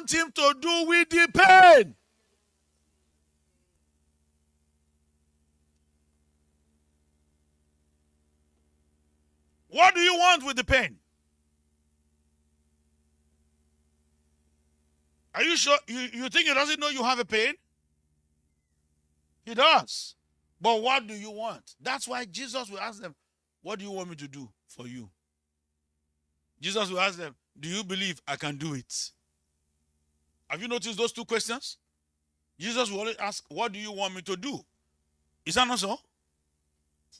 want him to do with the pain? What do you want with the pain? Are you sure? You think he doesn't know you have a pain? He does. But what do you want? That's why Jesus will ask them, what do you want me to do for you? Jesus will ask them, do you believe I can do it? Have you noticed those two questions? Jesus will always ask, what do you want me to do? Is that not so?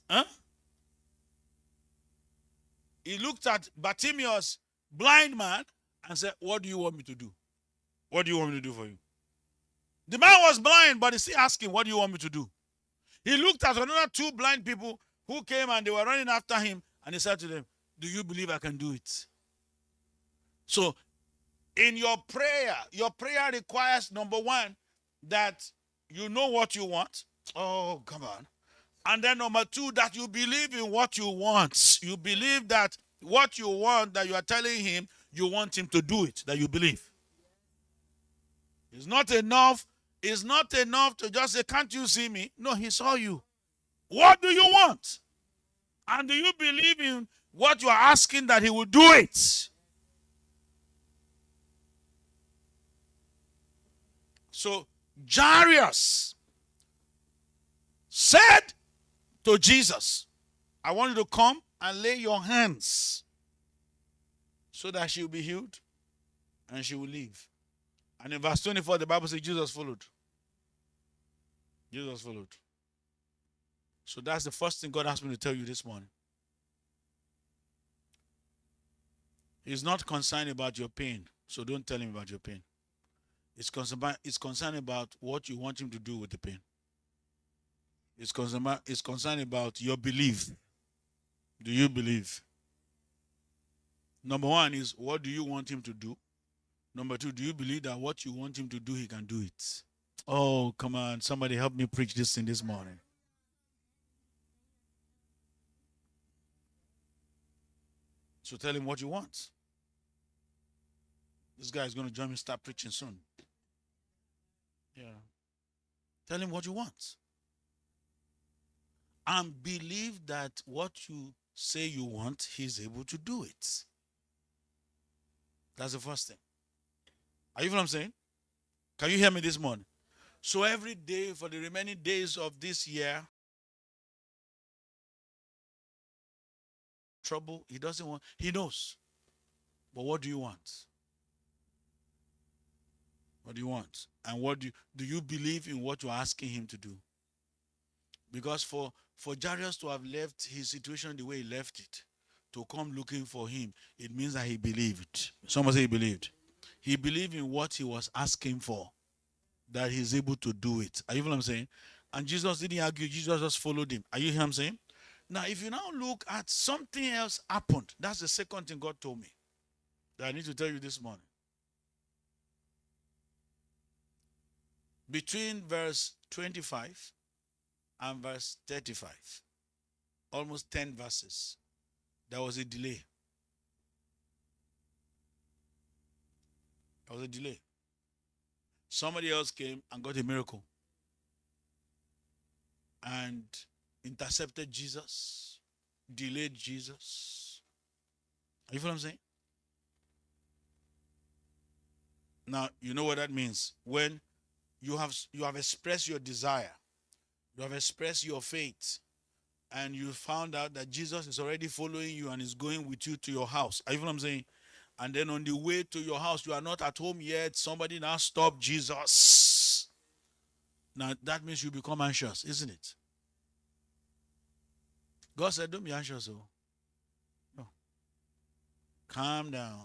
Huh? He looked at Bartimaeus, blind man, and said, what do you want me to do? What do you want me to do for you? The man was blind, but he's still asking, what do you want me to do? He looked at another two blind people who came and they were running after him, and he said to them, do you believe I can do it? So, in your prayer requires, number one, that you know what you want. Oh, come on. And then number two, that you believe in what you want. You believe that what you want, that you are telling him, you want him to do it, that you believe. It's not enough. It's not enough to just say, can't you see me? No, he saw you. What do you want? And do you believe in what you are asking that he will do it? So Jairus said to Jesus, I want you to come and lay your hands so that she will be healed and she will live. And in verse 24, the Bible says Jesus followed. Jesus followed. So that's the first thing God asked me to tell you this morning. He's not concerned about your pain, so don't tell him about your pain. It's concerned about what you want him to do with the pain. It's concerned about your belief. Do you believe? Number one is, what do you want him to do? Number two, do you believe that what you want him to do, he can do it? Oh, come on. Somebody help me preach this thing this morning. So tell him what you want. This guy is going to join me, start preaching soon. Yeah. Tell him what you want. And believe that what you say you want, he's able to do it. That's the first thing. Are you know what I'm saying? Can you hear me this morning? So every day for the remaining days of this year, trouble, he doesn't want, he knows. But what do you want? What do you want? And what do you believe in what you're asking him to do? Because for Jairus to have left his situation the way he left it, to come looking for him, it means that he believed. Someone say he believed. He believed in what he was asking for, that he's able to do it. Are you know what I'm saying? And Jesus didn't argue. Jesus just followed him. Are you hear what I'm saying? Now, if you now look at something else happened, that's the second thing God told me that I need to tell you this morning. Between verse 25 and verse 35, almost 10 verses, there was a delay. There was a delay. Somebody else came and got a miracle and intercepted Jesus, delayed Jesus. You feel what I'm saying? Now, you know what that means. When you have expressed your desire, you have expressed your faith, and you found out that Jesus is already following you and is going with you to your house. Are you know what I'm saying? And then on the way to your house, you are not at home yet. Somebody now stopped Jesus. Now, that means you become anxious, isn't it? God said, don't be anxious. Oh. No. Calm down.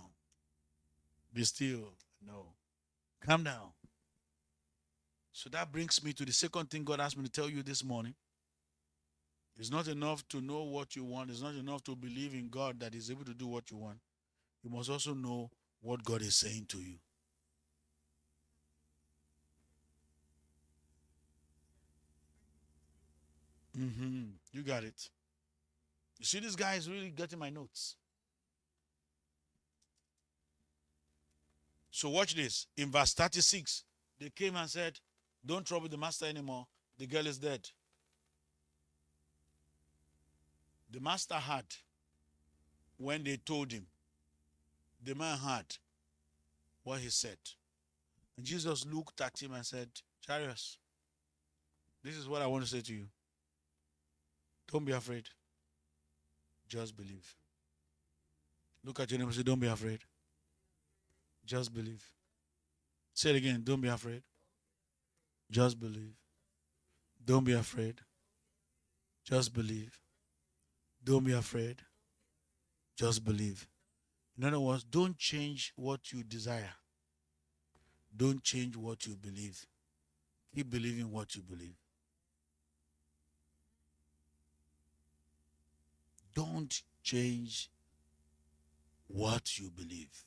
Be still. No. Calm down. So that brings me to the second thing God asked me to tell you this morning. It's not enough to know what you want. It's not enough to believe in God that is able to do what you want. You must also know what God is saying to you. You got it. You see, this guy is really getting my notes. So watch this. In verse 36, they came and said, don't trouble the master anymore. The girl is dead. The master had, when they told him, the man had what he said. And Jesus looked at him and said, Jairus, this is what I want to say to you. Don't be afraid. Just believe. Look at your neighbor and say, don't be afraid. Just believe. Say it again. Don't be afraid. Just believe. Don't be afraid. Just believe. Don't be afraid. Just believe. In other words, don't change what you desire. Don't change what you believe. Keep believing what you believe. Don't change what you believe.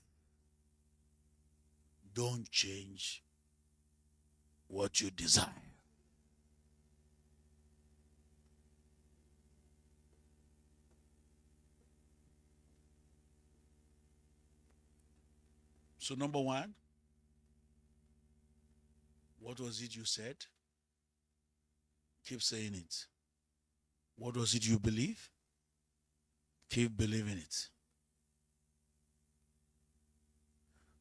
Don't change what you desire. So number one, what was it you said? Keep saying it. What was it you believe? Keep believing it.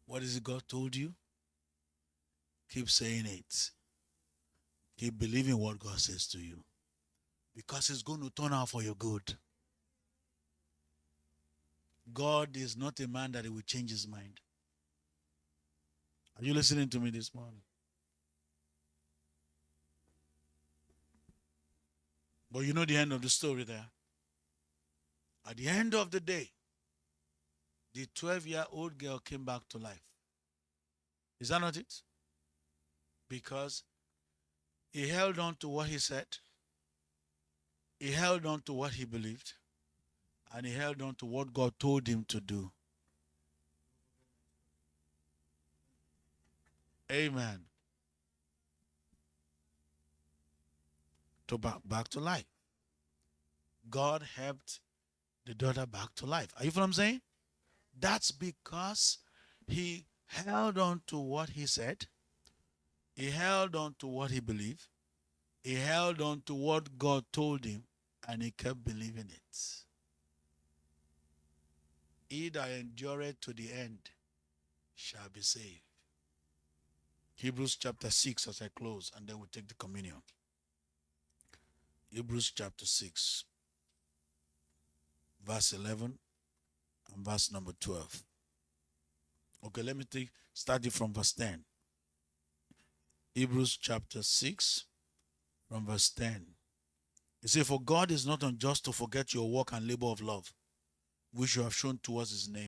What is it God told you? Keep saying it. Keep believing what God says to you. Because it's going to turn out for your good. God is not a man that he will change his mind. Are you listening to me this morning? But you know the end of the story there. At the end of the day, the 12-year-old girl came back to life. Is that not it? Because he held on to what he said. He held on to what he believed. And he held on to what God told him to do. Amen. To back to life. God helped the daughter back to life. Are you what I'm saying? That's because he held on to what he said. He held on to what he believed. He held on to what God told him, and he kept believing it. He that endureth to the end shall be saved. Hebrews chapter 6 as I close, and then we'll take the communion. Hebrews chapter 6, verse 11 and verse number 12. Okay, let me start it from verse 10. Hebrews chapter 6 from verse 10. It says, for God is not unjust to forget your work and labor of love, which you have shown towards his name